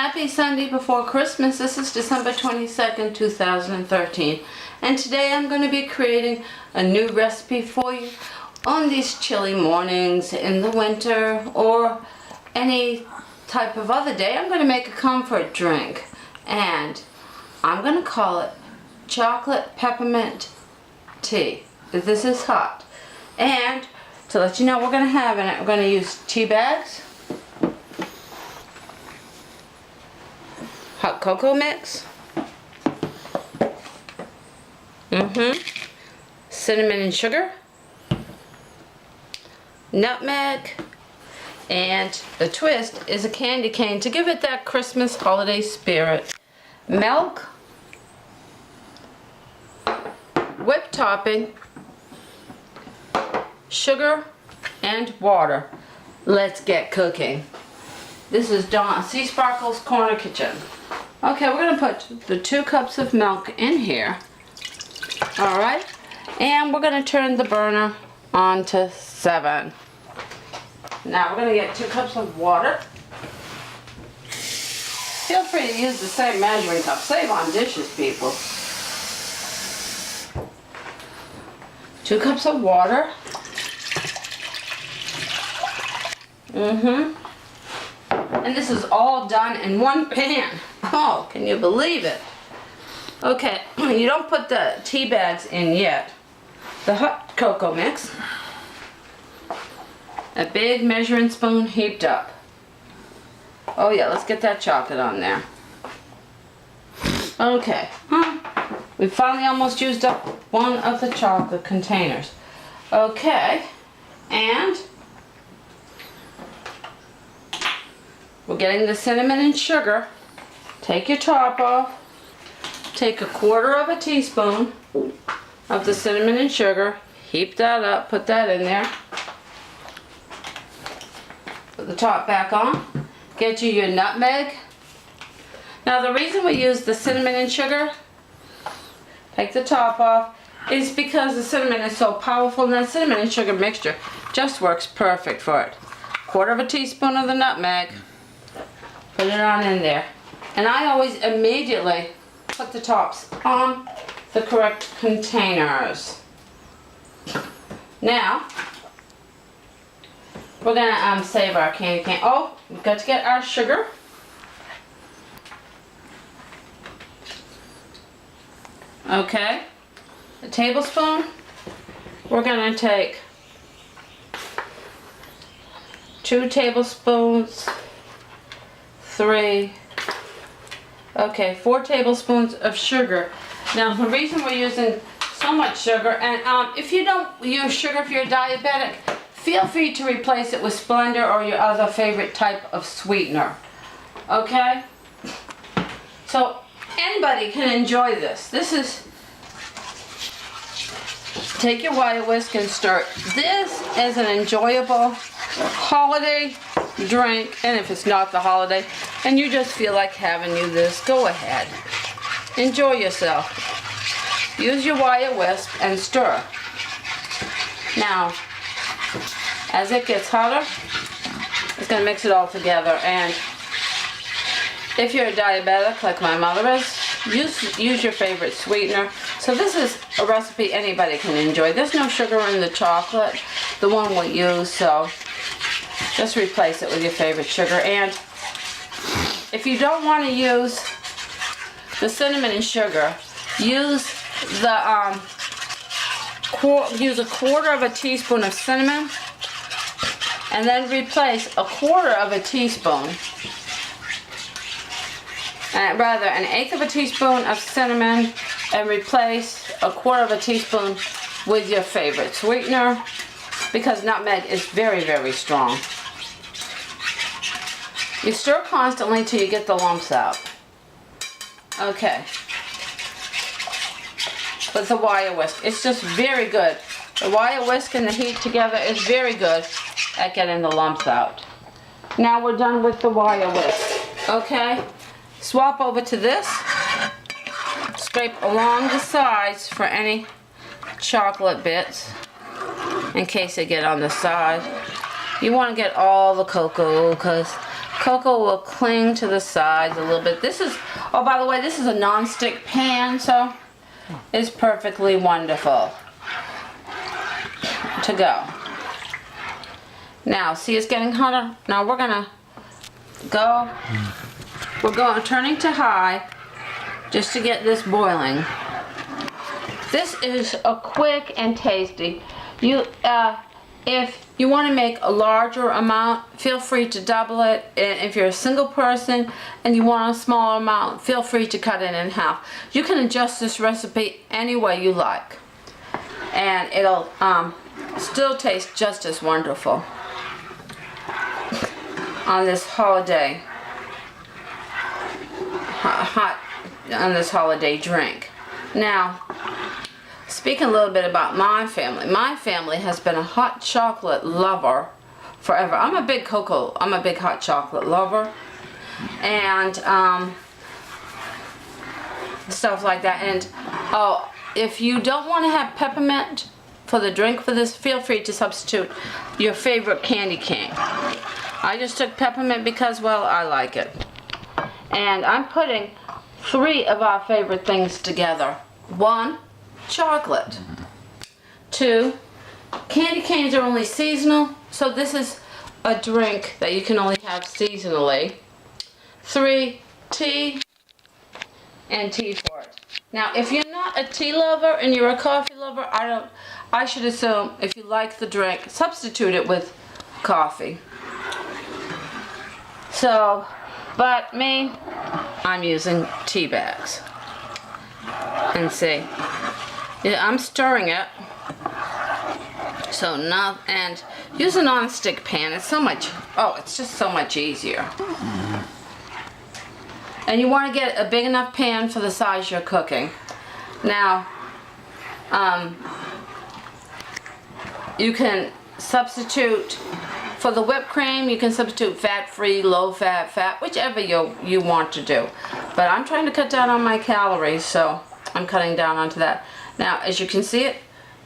Happy Sunday before Christmas. This is December 22nd, 2013. And today I'm going to be creating a new recipe for you on these chilly mornings in the winter or any type of other day. I'm going to make a comfort drink. And I'm going to call it chocolate peppermint tea. This is hot. And to let you know what we're going to have in it, we're going to use tea bags, hot cocoa mix, cinnamon and sugar, nutmeg, and the twist is a candy cane to give it that Christmas holiday spirit. Milk, whipped topping, sugar, and water. Let's get cooking. This is Dawn Sea Sparkle's Corner Kitchen. Okay, we're going to put the 2 cups of milk in here. Alright, and we're going to turn the burner on to 7. Now we're going to get 2 cups of water. Feel free to use the same measuring cup. Save on dishes, people. 2 cups of water. And this is all done in one pan. Oh, can you believe it? Okay, you don't put the tea bags in yet. The hot cocoa mix. A big measuring spoon heaped up. Oh yeah, let's get that chocolate on there. Okay, we finally almost used up one of the chocolate containers. Okay, and we're getting the cinnamon and sugar. Take your top off. Take 1/4 of a teaspoon of the cinnamon and sugar. Heap that up. Put that in there. Put the top back on. Get you your nutmeg. Now the reason we use the cinnamon and sugar, take the top off, is because the cinnamon is so powerful and that cinnamon and sugar mixture just works perfect for it. 1/4 of a teaspoon of the nutmeg. Put it on in there. And I always immediately put the tops on the correct containers. Now, we're going to save our candy cane. Oh, we've got to get our sugar. Okay. A tablespoon. We're going to take 2 tablespoons. 3, okay, 4 tablespoons of sugar. Now the reason we're using so much sugar, and if you don't use sugar if you're diabetic, feel free to replace it with Splenda or your other favorite type of sweetener. Okay? So anybody can enjoy this. This is, take your wire whisk and stir. This is an enjoyable holiday drink, and if it's not the holiday and you just feel like having this, go ahead. Enjoy yourself. Use your wire whisk and stir. Now, as it gets hotter, it's going to mix it all together, and if you're a diabetic like my mother is, use your favorite sweetener. So this is a recipe anybody can enjoy. There's no sugar in the chocolate, the one we use, so just replace it with your favorite sugar. And if you don't want to use the cinnamon and sugar, use the use 1/4 of a teaspoon of cinnamon, and then replace 1/4 of a teaspoon, rather an 1/8 of a teaspoon of cinnamon, and replace 1/4 of a teaspoon with your favorite sweetener, because nutmeg is very, very strong. You stir constantly till you get the lumps out. Okay. With the wire whisk, it's just very good. The wire whisk and the heat together is very good at getting the lumps out. Now we're done with the wire whisk. Okay. Swap over to this. Scrape along the sides for any chocolate bits in case they get on the side. You want to get all the cocoa because cocoa will cling to the sides a little bit. This is, oh, by the way, this is a non-stick pan, so it's perfectly wonderful to go. Now, see, it's getting hotter. Now we're gonna go, turning to high just to get this boiling. This is a quick and tasty. If you want to make a larger amount, feel free to double it. And if you're a single person and you want a smaller amount, feel free to cut it in half. You can adjust this recipe any way you like, and it'll still taste just as wonderful on this holiday on this holiday drink. Now, speaking a little bit about my family has been a hot chocolate lover forever. I'm a big hot chocolate lover, and stuff like that. And oh, if you don't want to have peppermint for the drink for this, feel free to substitute your favorite candy cane. I just took peppermint because, well, I like it. And I'm putting 3 of our favorite things together. 1, chocolate. 2, candy canes are only seasonal, so this is a drink that you can only have seasonally. 3, tea, and tea for it. Now, if you're not a tea lover and you're a coffee lover, I should assume if you like the drink, substitute it with coffee. So, but me, I'm using tea bags. And see, yeah, I'm stirring it. So now, and use a non-stick pan. It's so much, it's just so much easier. And you want to get a big enough pan for the size you're cooking. Now, you can substitute, for the whipped cream, you can substitute fat-free, low-fat, whichever you want to do. But I'm trying to cut down on my calories, so I'm cutting down onto that. Now, as you can see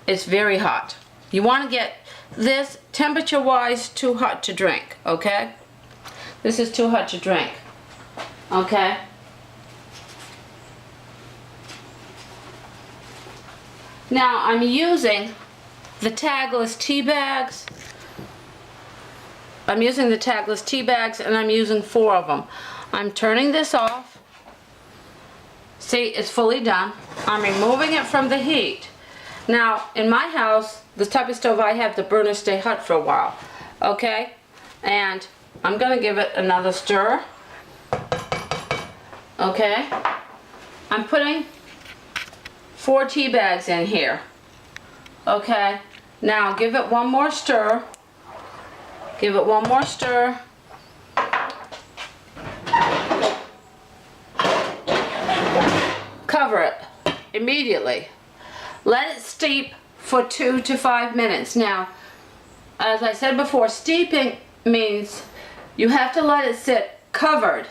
it's very hot. You want to get this temperature-wise too hot to drink, okay? This is too hot to drink, okay? Now, I'm using the tagless tea bags. I'm using the tagless tea bags, and I'm using 4 of them. I'm turning this off. See, it's fully done. I'm removing it from the heat. Now, in my house, the type of stove I have, the burners stay hot for a while. Okay? And I'm going to give it another stir. Okay? I'm putting 4 tea bags in here. Okay? Now, give it one more stir. Give it one more stir. Cover it immediately. Let it steep for 2 to 5 minutes. Now, as I said before, steeping means you have to let it sit covered.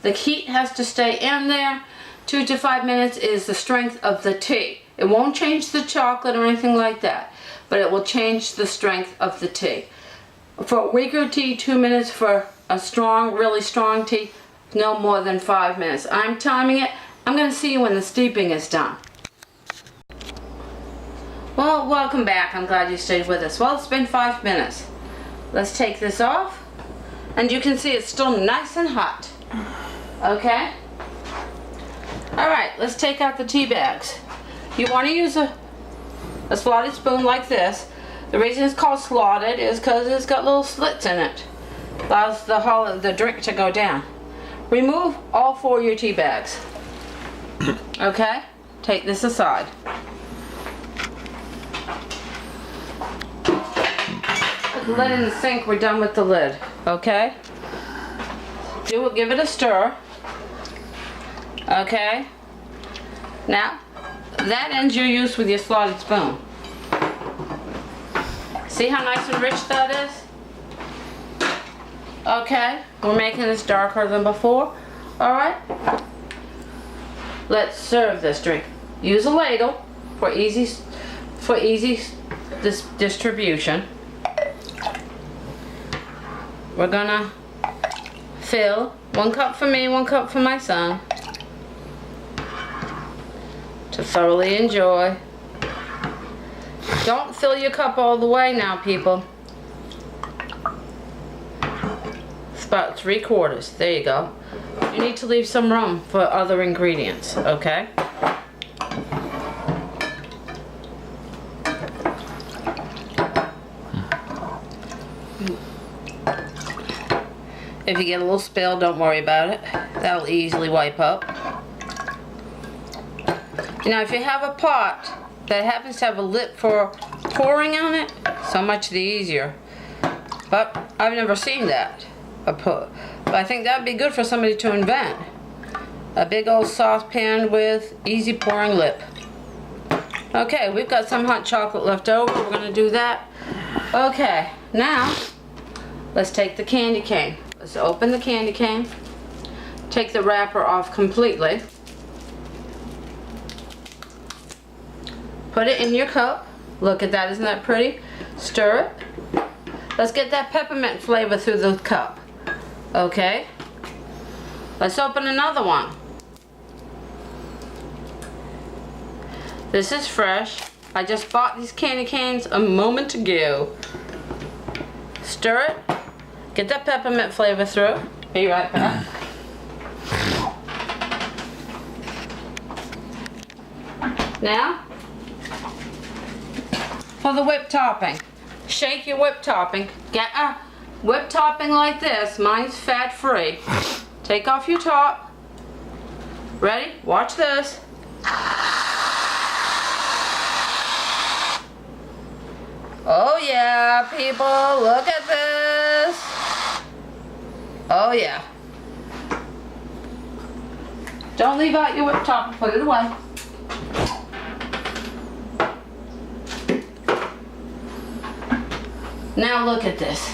The heat has to stay in there. 2 to 5 minutes is the strength of the tea. It won't change the chocolate or anything like that, but it will change the strength of the tea. For a weaker tea, 2 minutes. For a strong, really strong tea, no more than 5 minutes. I'm timing it. I'm going to see you when the steeping is done. Well, welcome back. I'm glad you stayed with us. Well, it's been 5 minutes. Let's take this off. And you can see it's still nice and hot. Okay? Alright, let's take out the tea bags. You want to use a slotted spoon like this. The reason it's called slotted is because it's got little slits in it. Allows the drink to go down. Remove all 4 of your tea bags. Okay? Take this aside. Put the lid in the sink. We're done with the lid. Okay? Give it a stir. Okay? Now, that ends your use with your slotted spoon. See how nice and rich that is? Okay, we're making this darker than before. Alright? Let's serve this drink. Use a ladle for easy distribution. We're gonna Fill. 1 cup for me, 1 cup for my son. To thoroughly enjoy. Don't fill your cup all the way now, people. It's about 3/4. There you go. You need to leave some room for other ingredients, okay? If you get a little spill, don't worry about it. That'll easily wipe up. Now, if you have a pot that happens to have a lip for pouring on it, so much the easier. But I've never seen that. But I think that'd be good for somebody to invent. A big old saucepan with easy pouring lip. Okay, we've got some hot chocolate left over. We're gonna do that. Okay, now let's take the candy cane. Let's open the candy cane. Take the wrapper off completely. Put it in your cup. Look at that, isn't that pretty? Stir it. Let's get that peppermint flavor through the cup. Okay. Let's open another one. This is fresh. I just bought these candy canes a moment ago. Stir it. Get that peppermint flavor through. Be right back. Now, for the whipped topping. Shake your whipped topping. Get a whipped topping like this. Mine's fat-free. Take off your top. Ready? Watch this. Oh yeah, people, look at this. Oh yeah. Don't leave out your whipped topping. Put it away. Now look at this.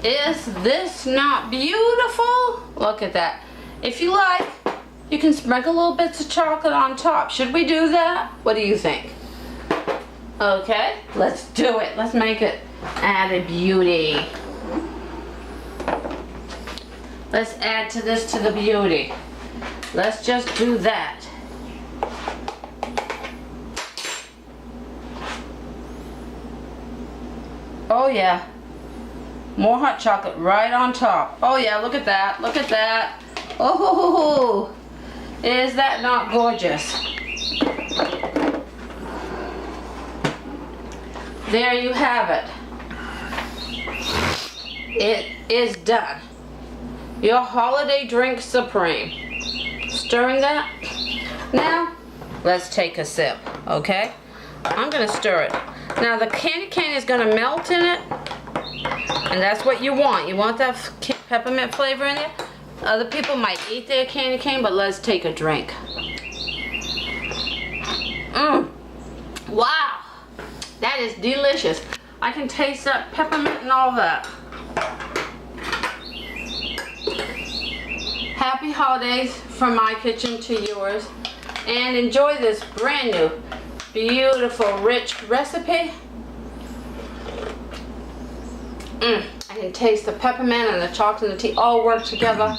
Is this not beautiful? Look at that. If you like, you can sprinkle little bits of chocolate on top. Should we do that? What do you think? Okay, let's do it. Let's make it added beauty. Let's add to this to the beauty. Let's just do that. Oh yeah, more hot chocolate right on top. Oh yeah, look at that, look at that. Oh, is that not gorgeous? There you have it. It is done. Your holiday drink supreme. Stirring that. Now, let's take a sip, okay? I'm gonna stir it. Now the candy cane is going to melt in it, and that's what you want. You want that peppermint flavor in it. Other people might eat their candy cane, but let's take a drink. Wow, that is delicious. I can taste that peppermint and all that. Happy holidays from my kitchen to yours, and enjoy this brand new beautiful, rich recipe. I can taste the peppermint and the chocolate and the tea all work together.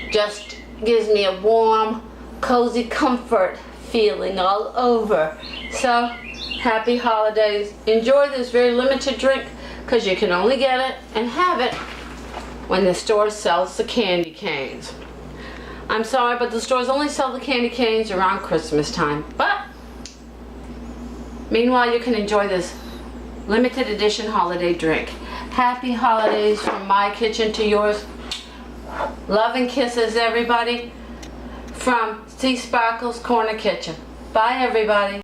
Just gives me a warm, cozy comfort feeling all over. So, happy holidays. Enjoy this very limited drink because you can only get it and have it when the store sells the candy canes. I'm sorry, but the stores only sell the candy canes around Christmas time. But meanwhile, you can enjoy this limited edition holiday drink. Happy holidays from my kitchen to yours. Love and kisses, everybody, from Sea Sparkle's Corner Kitchen. Bye, everybody.